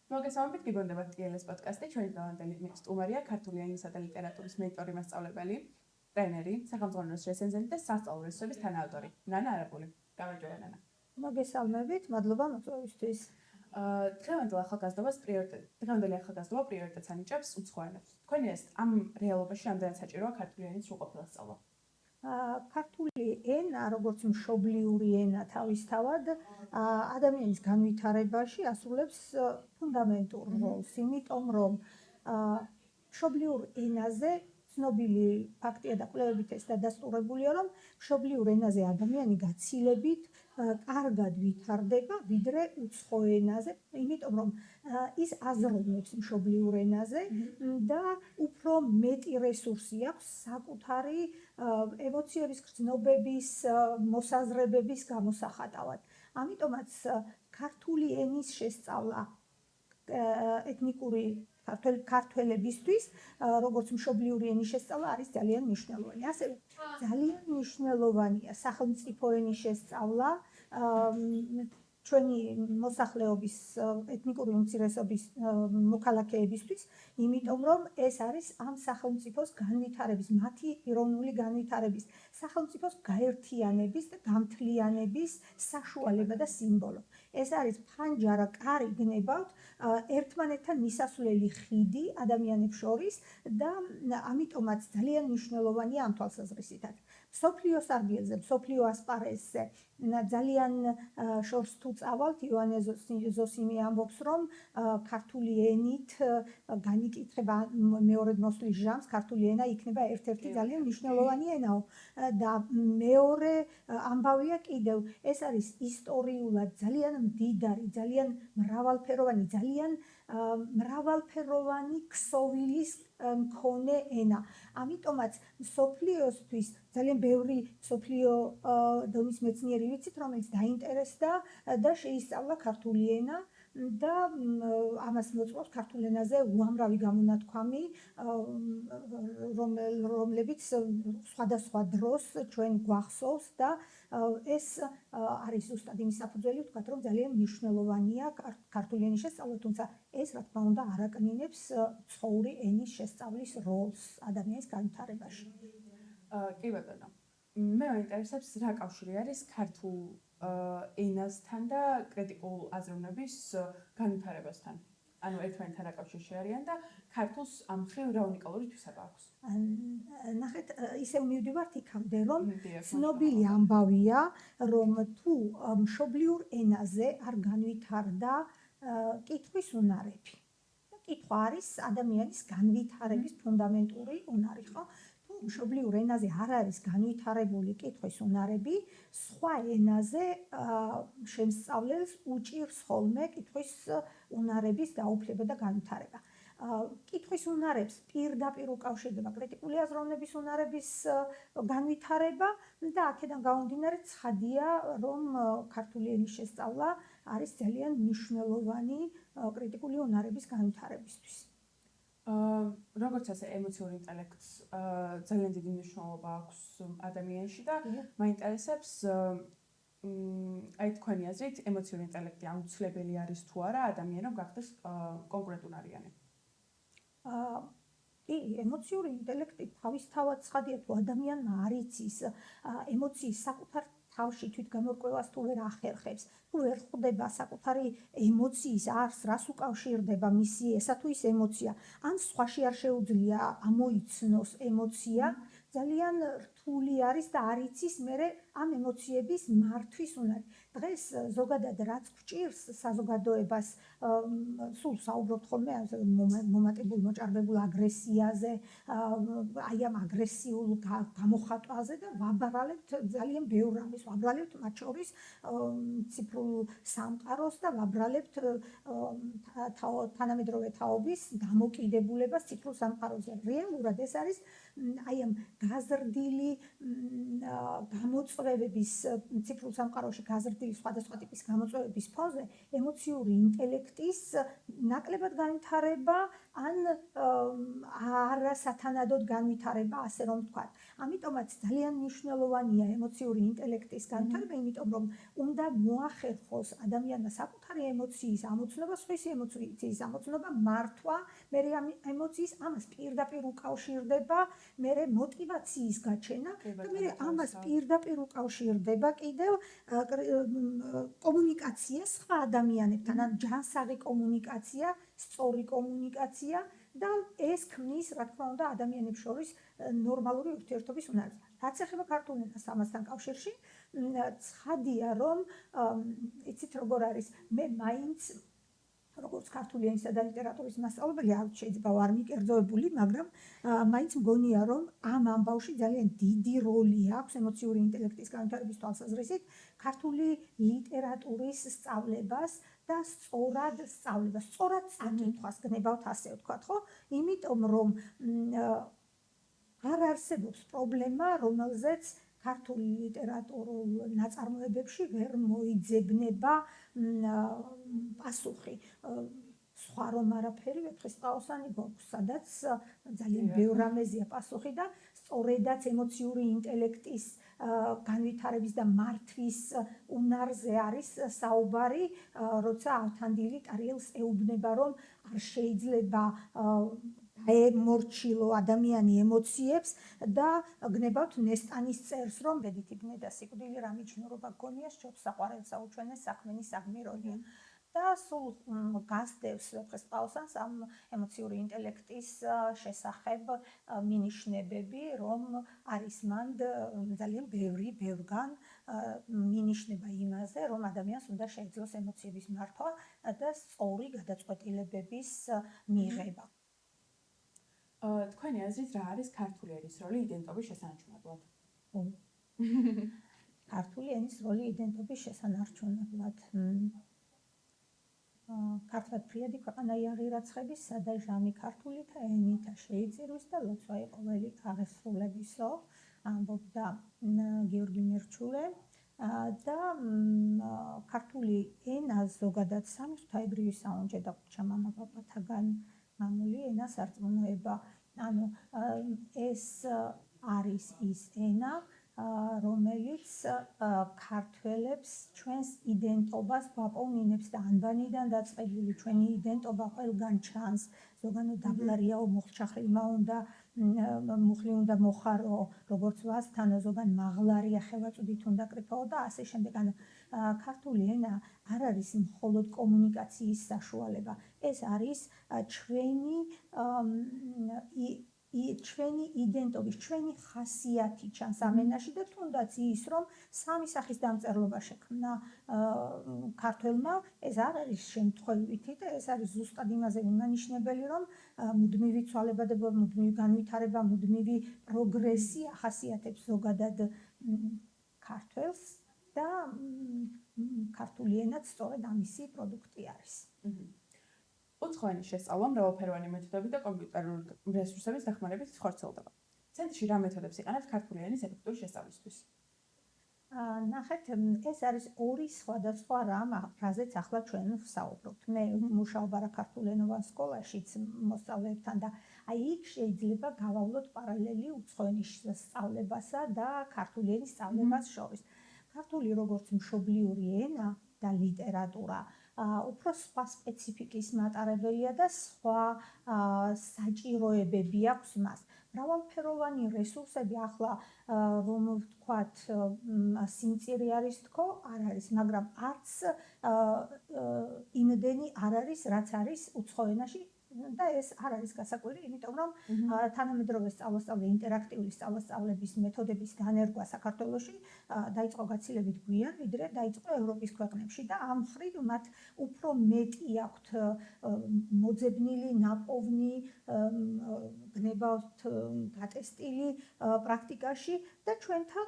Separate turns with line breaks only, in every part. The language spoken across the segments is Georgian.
მოგესალმებით, გიგონდებათ TLS პოდკასტი. ჩვენი დღევანდელი სტუმარია ქართული ენისა და ლიტერატურის მენტორი, მასწავლებელი, ტრენერი, სახელმძღვანელოს რეცენზენტი და სასწავლო რესურსების თანაავტორი ნანა არაბული. გამარჯობა ნანა.
მოგესალმებით, მადლობა მოწვევისთვის.
დღევანდელი ახალგაზრდობა პრიორიტეტს ანიჭებს უცხო ენებს. თქვენი ეს ამ რეალობაში ამდენად საჭიროა ქართული ენის სრულყოფილად სწავლა?
ქართული ენა, როგორც მშობლიური ენა თავისთავად, ადამიანის განვითარებაში ასრულებს ფუნდამენტურ როლს, იმიტომ რომ მშობლიურ ენაზე ცნობილი ფაქტია და კვლევებით ეს დადასტურებულია, რომ მშობლიურ ენაზე ადამიანი გაცილებით კარგად ვითარდება, ვიდრე უცხო ენაზე, იმიტომ რომ ის აზროვნებს მშობლიურ ენაზე და უფრო მეტი რესურსი აქვს საკუთარი ემოციების, გრძნობების, მოსაზრებების გამოსახატავად. ამიტომაც ქართული ენის შესწავლა ეთნიკური ქართველებისთვის, როგორც მშობლიური ენის შესწავლა არის ძალიან მნიშვნელოვანი. ასევე ძალიან მნიშვნელოვანია სახელმწიფო ენის შესწავლა ჩვენი მოსახლეობის ეთნიკური უმცირესობის მოქალაქეებისთვის, იმიტომ რომ ეს არის ამ სახელმწიფოს განვითარების, მათი ეროვნული განვითარების, სახელმწიფოს გაერთიანების და გამთლიანების საშუალება და სიმბოლო. ეს არის ფანჯარა, კარი გნებავთ, ერთმანეთთან მისასვლელი ხიდი ადამიანებს შორის და ამიტომაც ძალიან მნიშვნელოვანია ამ თვალსაზრისითაც. მსოფლიოს არბიელზე, მსოფლიო ასპარეზზე ძალიან შორს თუ წავალთ, ივანე ზოსიმი ამბობს, რომ ქართული ენით განიკითხება მეორედ მოსვლის ჟამს, ქართული ენა იქნება ერთ-ერთი ძალიან მნიშვნელოვანი ენაო. და მეორე ამბავია კიდევ, ეს არის ისტორიულად ძალიან მდიდარი, ძალიან მრავალფეროვანი, ძალიან მრავალფეროვანი ქსოვილის მქონე ენა. ამიტომაც მსოფლიოსთვის ძალიან ბევრი მსოფლიო დონის მეცნიერი ვიცით, რომელიც დაინტერესდა და შეისწავლა ქართული ენა და ამას მოწმობს ქართულ ენაზე უამრავი გამონათქვამი, რომლებიც სხვადასხვა დროს ჩვენ გვახსოვს და ეს არის ზუსტად იმის საფუძველი, ვთქვათ, რომ ძალიან მნიშვნელოვანია ქართული ენის შესწავლა, თუმცა ეს რა თქმა უნდა არ აკნინებს ცხოვრი ენის შესწავლის როლს ადამიანის განვითარებაში.
კი ბატონო. მე მაინტერესებს რა კავშირი არის ქართულ ენასთან და კრიტიკულ აზროვნების განვითარებასთან. ანუ ერთმანეთთან რა კავშირში არიან და ქართულს ამ მხრივ რა უნიკალური თვისება აქვს?
ნახეთ, ისევ მივდივართ იქამდე, რომ ცნობილი ამბავია, რომ თუ მშობლიურ ენაზე არ განვითარდა კითხვის უნარები. კითხვა არის ადამიანის განვითარების ფუნდამენტური უნარი, ხო? მშობლიურ ენაზე არ არის განვითარებული კითხვის უნარები, სხვა ენაზე შემსწავლელს უჭირს ხოლმე კითხვის უნარების დაუფლება და განვითარება. კითხვის უნარებს პირდაპირ უკავშირდება კრიტიკული აზროვნების უნარების განვითარება და აქედან გამომდინარე ცხადია, რომ ქართული ენის შესწავლა არის ძალიან მნიშვნელოვანი კრიტიკული უნარების განვითარებისთვის.
როგორც ასე ემოციური ინტელექტს ძალიან დიდი მნიშვნელობა აქვს ადამიანში და მაინტერესებს აი თქვენი აზრით ემოციური ინტელექტი აუცილებელი არის თუ არა ადამიანო გახდეს კონკურენტუნარიანი?
ემოციური ინტელექტი თავისთავად ცხადია, თუ ადამიანმა არ იცის ემოციის საკუთარ თავში თვითგამორკვევას თუ ვერ ახერხებს, თუ ვერ ხვდება საკუთარი ემოციის არსს, რას უკავშირდება მისი ესა თუ ის ემოცია, ან სხვაში არ შეუძლია ამოიცნოს ემოცია, ძალიან რთული არის და არ იცის მერე ამ ემოციების მართვის უნარი. დღეს ზოგადად რაც გვჭირს საზოგადოებას, სულ საუბრობთ ხოლმე მომატებულ, მოჭარბებულ აგრესიაზე, აი ამ აგრესიულ გამოხატვაზე და ვაბრალებთ ძალიან ბევრ რამეს, ვაბრალებთ მათ შორის ციფრულ სამყაროს და ვაბრალებთ თანამედროვე თაობის დამოკიდებულებას ციფრულ სამყაროზე. რეალურად ეს არის აი ამ გაზრდილი გამოწვევების, ციფრულ სამყაროში გაზრდილი განხილვის სხვადასხვა ტიპის გამოწვევების ფონზე ემოციური ინტელექტის ნაკლებად განვითარება ან არასათანადოდ განვითარება, ასე რომ ვთქვათ. ამიტომაც ძალიან მნიშვნელოვანია ემოციური ინტელექტის განვითარება, იმიტომ რომ უნდა მოახერხოს ადამიანმა საკუთარი ემოციის ამოცნობა, სხვისი ემოციის ამოცნობა, მართვა, მე ამ ემოციის ამას პირდაპირ უკავშირდება, მე მოტივაციის გაჩენა და მე ამას პირდაპირ უკავშირდება კიდევ კომუნიკაცია სხვა ადამიანებთან, ან ჯანსაღი კომუნიკაცია, სწორი კომუნიკაცია და ეს ქმნის, რა თქმა უნდა, ადამიანებს შორის ნორმალური ურთიერთობის უნარს. რაც ეხება ქართულ ენას ამასთან კავშირში, ცხადია, რომ იცით როგორ არის, მე მაინც როგორც ქართული ენისა და ლიტერატურის მასწავლებელი არ შეიძლება ვარ მიკერძოებული, მაგრამ მაინც მგონია, რომ ამ ამბავში ძალიან დიდი როლი აქვს ემოციური ინტელექტის განვითარების თვალსაზრისით ქართული ლიტერატურის სწავლებას და სწორად სწავლებას, სწორად წაკითხვას გნებავთ, ასე ვთქვათ, ხო? იმიტომ რომ არ არსებობს პრობლემა, რომელზეც ქართული ლიტერატურულ ნაწარმოებებში ვერ მოიძებნება პასუხი. სხვა რომ არაფერი ვეფხისტყაოსანი გვაქვს, სადაც ძალიან ბევრ რამეზეა პასუხი და სწორედაც ემოციური ინტელექტის განვითარების და მართვის უნარზე არის საუბარი, როცა ავთანდილი ტარიელს ეუბნება, რომ არ შეიძლება ემორჩილო ადამიანი ემოციებს და გნებავთ ნესტანის წერს, რომ ბედითი ბნე და სიკვდილი რა მიჯნურობა გქონია, სჯობს საყვარელსა უჩვენეს საქმენი საგმირონია. და სულ გასდევს ვეფხისტყაოსანს ამ ემოციური ინტელექტის შესახებ მინიშნებები, რომ არის მან ძალიან ბევრგან მინიშნება იმაზე, რომ ადამიანს უნდა შეეძლოს ემოციების მართვა და სწორი გადაწყვეტილებების მიღება.
თქვენი აზრით რა არის ქართული ენის როლი იდენტობის შესანარჩუნებლად?
ქართული ენის როლი იდენტობის შესანარჩუნებლად. ქართლად ფრიადი ქვეყანა იაღირაცხების, სადა ჟამი ქართულითა ენითა შეიწირვის და ლოცვა ყოველი აღესრულებისო, ამბობდა გიორგი მერჩულე. და ქართული ენა ზოგადად სამი ღვთაებრივი საუნჯე და ღვთჩამამა პაპათაგან მამული ენა სარწმუნოება. ანუ ეს არის ის ენა, რომელიც ქართველებს ჩვენს იდენტობას გვაპოვნინებს და ანბანიდან დაწყებული ჩვენი იდენტობა ყველგან ჩანს. ზოგანო დაბლარიაო მოხჩახილმა უნდა მუხლი უნდა მოხარო, როგორც ვასთანო, ზოგან მაღლარია ხელაწუდით უნდა კრიფაო და ასე შემდეგ. ანუ ქართული ენა არ არის მხოლოდ კომუნიკაციის საშუალება, ეს არის ჩვენი იდენტობის, ჩვენი ხასიათი ჩანს ამ ენაში და თუნდაც ის, რომ სამი სახის დამწერლობა შექმნა ქართველმა, ეს არ არის შემთხვევითი და ეს არის ზუსტად იმაზე მიმანიშნებელი, რომ მუდმივი ცვალებადება, მუდმივი განვითარება, მუდმივი პროგრესი ახასიათებს ზოგადად ქართველს და ქართული ენაც სწორედ ამისი პროდუქტი არის.
უცხო ენის შესწავლა მრავალფეროვანი მეთოდებით და კომპიუტერული რესურსების დახმარებით ხორციელდება. ცენტრში რა მეთოდებს იყენებთ ქართული ენის ეფექტური შესწავლისთვის?
ნახეთ, ეს არის ორი სხვადასხვა რამ, რაზეც ახლა ჩვენ ვსაუბრობთ. მე მუშაობ არაქართულენოვან სკოლაშიც მოსწავლეებთან და აი იქ შეიძლება გავავლოთ პარალელი უცხო ენის სწავლებასა და ქართული ენის სწავლებას შორის. ქართული როგორც მშობლიური ენა და ლიტერატურა უფრო სხვა სპეციფიკის მატარებელია და სხვა საჭიროებები აქვს მას. მრავალფეროვანი რესურსები ახლა რომ ვთქვათ სიმწირი არის თქო, არ არის, მაგრამ არც იმდენი არ არის, რაც არის უცხო ენაში და ეს არ არის გასაკვირი, იმიტომ რომ თანამედროვე სწავლასწავლე ინტერაქტიული სწავლასწავლების მეთოდების განერგვა საქართველოში დაიწყო გაცილებით გვიან, ვიდრე დაიწყო ევროპის ქვეყნებში და ამ მხრივ მათ უფრო მეტი აქვთ მოძებნილი, ნაპოვნი, გნებავთ გატესტილი პრაქტიკაში და ჩვენთან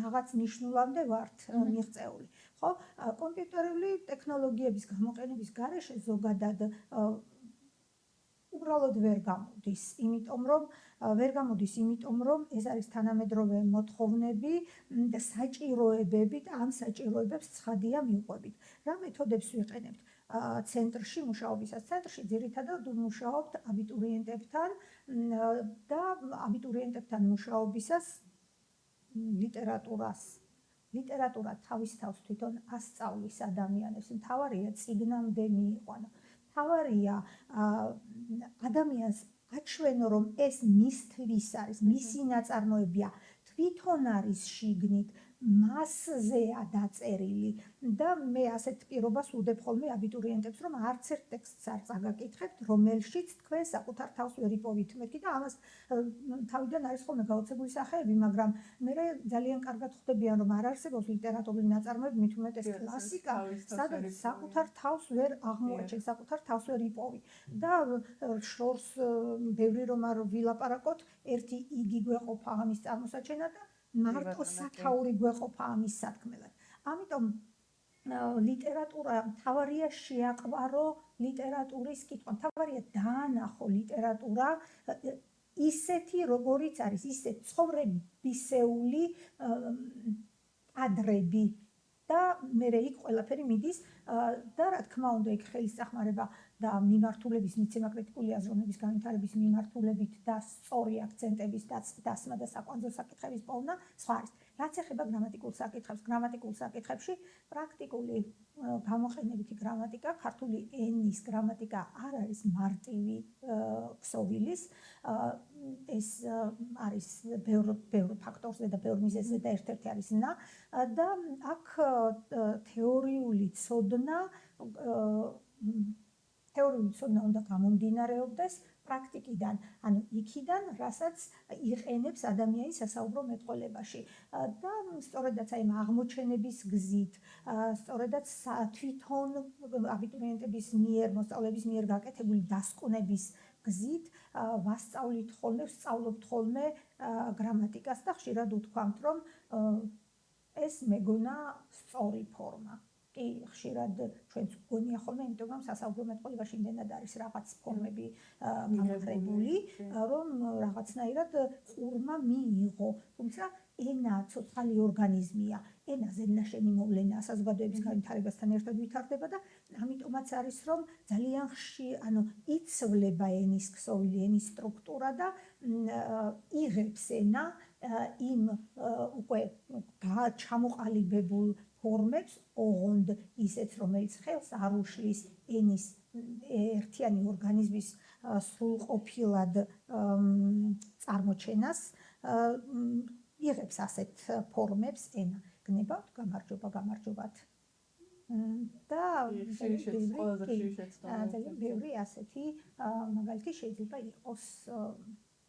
რაღაც ნიშნულამდე ვართ მიღწეული. ხო, კომპიუტერული ტექნოლოგიების გამოყენების გარეშე ზოგადად უბრალოდ ვერ გამოდის, იმიტომ რომ ეს არის თანამედროვე მოთხოვნები და საჭიროებები და ამ საჭიროებებს ცხადია მივყვებით. რა მეთოდებს ვიყენებთ? ცენტრში მუშაობისას. ცენტრში ძირითადად ვმუშაობთ აბიტურიენტებთან და აბიტურიენტებთან მუშაობისას ლიტერატურა თავის თავს თვითონ ასწავლის ადამიანებს. მთავარია წიგნამდე მიიყვანო. მთავარია ადამიანს აჩვენო, რომ ეს მისთვის არის, მისი ნაწარმოებია, თვითონ არის შიგნით, მასზეა დაწერილი და მე ასეთ პირობას ვუდებ ხოლმე აბიტურიენტებს, რომ არც ერთ ტექსტს არ წაგაკითხებთ, რომელშიც თქვენ საკუთარ თავს ვერ იპოვით. მეთქი და ამას თავიდან არის ხოლმე გაოცებული სახეები, მაგრამ მე ძალიან კარგად ხვდებიან, რომ არ არსებობს ლიტერატურული ნაწარმოები, მით უმეტეს კლასიკა, სადაც საკუთარ თავს ვერ აღმოაჩენ, საკუთარ თავს ვერ იპოვი. და შორს ბევრი რომ არ ვილაპარაკოთ, ერთი იგი გვეყოფა ამის წარმოსაჩენა და მარტო სათაური გვეყოფა ამის სათქმელად. ამიტომ ლიტერატურა მთავარია შეაყვარო ლიტერატურის კითხვა, მთავარია დაანახო ლიტერატურა ისეთი როგორიც არის, ისეთ ცხოვრებისეული კადრები და მე იქ ყველაფერი მიდის და რა თქმა უნდა იქ ხელისწახმარება და მიმართულების მიცემა კრიტიკული აზროვნების განვითარების მიმართულებით და სწორი აქცენტების დასმა და საკვანძო საკითხების პოვნა სხვა არის. რაც ეხება გრამატიკულ საკითხებში პრაქტიკული გამოყენებითი გრამატიკა, ქართული ენის გრამატიკა არ არის მარტივი ქსოვილის, ეს არის ბევრ ფაქტორზე და ბევრ მიზეზზე და ერთ-ერთი არის ზნა და აქ თეორიული ცოდნა უნდა გამომდინარეობდეს პრაქტიკიდან, ანუ იქიდან, რასაც იყენებს ადამიანი სასაუბრო მეტყველებაში. და სწორედაც აი აღმოჩენების გზით, სწორედაც თვითონ აბიტურიენტების მიერ, მოსწავლეების მიერ გაკეთებული დასკვნების გზით ვსწავლობთ ხოლმე გრამატიკას და ხშირად ვთქვამთ, რომ ეს მეგონა სწორი ფორმა. კი, ხშირად ჩვენც გონია ხოლმე, იმიტომ რომ სასაუბრო მეტყველებაში იმდენად არის რაღაც ფორმები გამხრებული, რომ რაღაცნაირად ყურმა მიიღო. თუმცა ენა ცოცხალი ორგანიზმია, ენაზე ნაშენი მოვლენა საზოგადოების განვითარებასთან ერთად ვითარდება და ამიტომაც არის, რომ ძალიან იცვლება ენის ქსოვილი, ენის სტრუქტურა და იღებს ენა იმ უკვე ჩამოყალიბებულ ფორმებს, ოღონდ ისეც, რომელიც ხელს არ უშლის ენის ერთიანი ორგანიზმის სრულყოფილად წარმოჩენას, იღებს ასეთ ფორმებს ენა. გნებავთ, გამარჯობათ. და ძალიან ბევრი ასეთი მაგალითი შეიძლება იყოს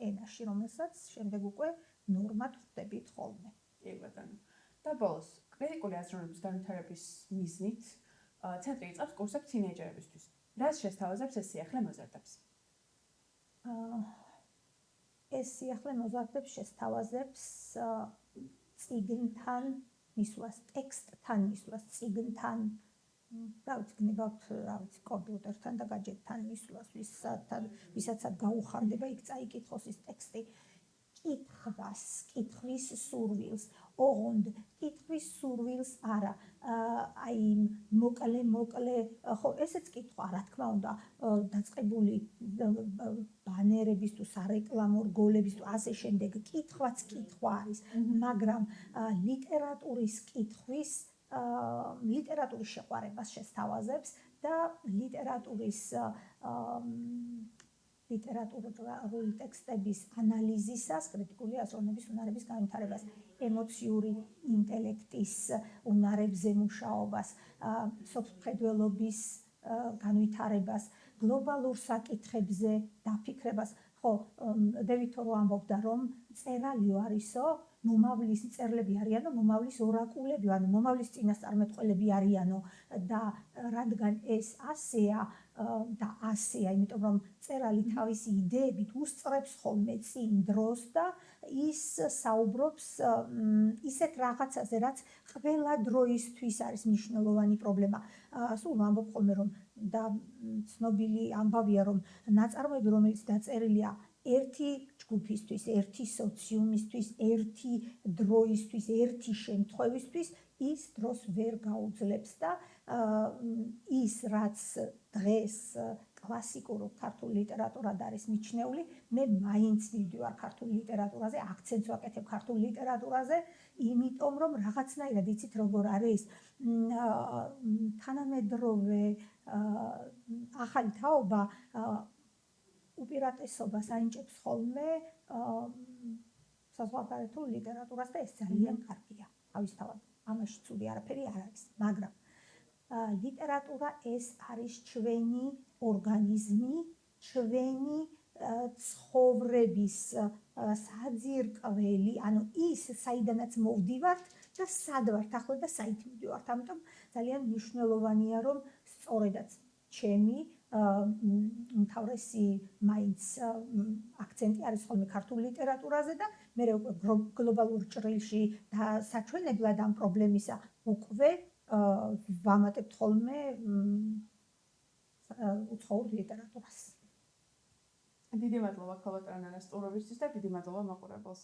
ენაში, რომელსაც შემდეგ უკვე ნორმად ხვდებით ხოლმე.
კი ბატონო. და ბოლოს, კრიტიკული აზროვნების განვითარების მიზნით ცენტრი იწყებს კურსებს თინეიჯერებისთვის. რას შესთავაზებს ეს სიახლე მოზარდებს? ეს სიახლე მოზარდებს შესთავაზებს წიგნთან მისვლას, ტექსტთან მისვლას, წიგნთან, გნებავთ, კომპიუტერთან და გაჯეტთან მისვლას, ვისაც გაუხარდება იქ წაიკითხოს ის ტექსტი. კითხვის სურვილს, ოღონდ კითხვის სურვილს არა, აი მოკლე, ხო, ესეც კითხვა, რა თქმა უნდა, დაწყებული ბანერების თუ სარეკლამო რგოლების თუ ასე შემდეგ, კითხვაც კითხვა არის, მაგრამ ლიტერატურის შეყვარებას შესთავაზებს და ლიტერატურული ტექსტების ანალიზისას, კრიტიკული აზროვნების უნარების განვითარებას, ემოციური ინტელექტის უნარებზე მუშაობას, სოფლმხედველობის განვითარებას, გლობალურ საკითხებზე დაფიქრებას. ხო, დევიდ თორო ამბობდა, რომ წერალი არისო, მომავლის მწერლები არიანო, მომავლის ორაკულები, ანუ მომავლის წინასწარმეტყველები არიანო და რადგან ეს ასეა და ასეა, იმიტომ რომ წერალი თავისი იდეებით უსწრებს ხოლმე წინ დროს და ის საუბრობს ისეთ რაღაცაზე, რაც ყველა დროისთვის არის მნიშვნელოვანი პრობლემა. სულ ვამბობ ხოლმე, რომ
და ცნობილი ამბავია, რომ ნაწარმოები, რომელიც დაწერილია ერთი ჯგუფისთვის, ერთი სოციუმისთვის, ერთი დროისთვის, ერთი შემთხვევისთვის, ის დროს ვერ გაუძლებს და ის, რაც დღეს კლასიკურ ქართულ ლიტერატურად არის მიჩნეული, მე მაინც მივდივარ ქართულ ლიტერატურაზე, აქცენტს ვაკეთებ ქართულ ლიტერატურაზე, იმიტომ რომ რაღაცნაირად იცით როგორ არის თანამედროვე ახალი თაობა უპირატესობას ანიჭებს ხოლმე საზღვარგარეთულ ლიტერატურას და ეს ძალიან კარგია. თავისთავად, ამაში ცუდი არაფერი არ არის, მაგრამ ლიტერატურა ეს არის ჩვენი ორგანიზმი, ჩვენი ცხოვრების საძირკველი, ანუ ის, საიდანაც მოვდივართ და სად ვართ ახლა და საით მივდივართ. ამიტომ ძალიან მნიშვნელოვანია, რომ სწორედაც ჩემი უმთავრესი მაინც აქცენტი არის ხოლმე ქართულ ლიტერატურაზე და მე უკვე გლობალურ ჭრილში და საჩვენებლად ამ პრობლემისა უკვე ვამატებთ ხოლმე უცხოურ ლიტერატურას.
დიდი მადლობა ქალბატონ ანას სტუმრობისთვის და დიდი მადლობა მაყურებელს.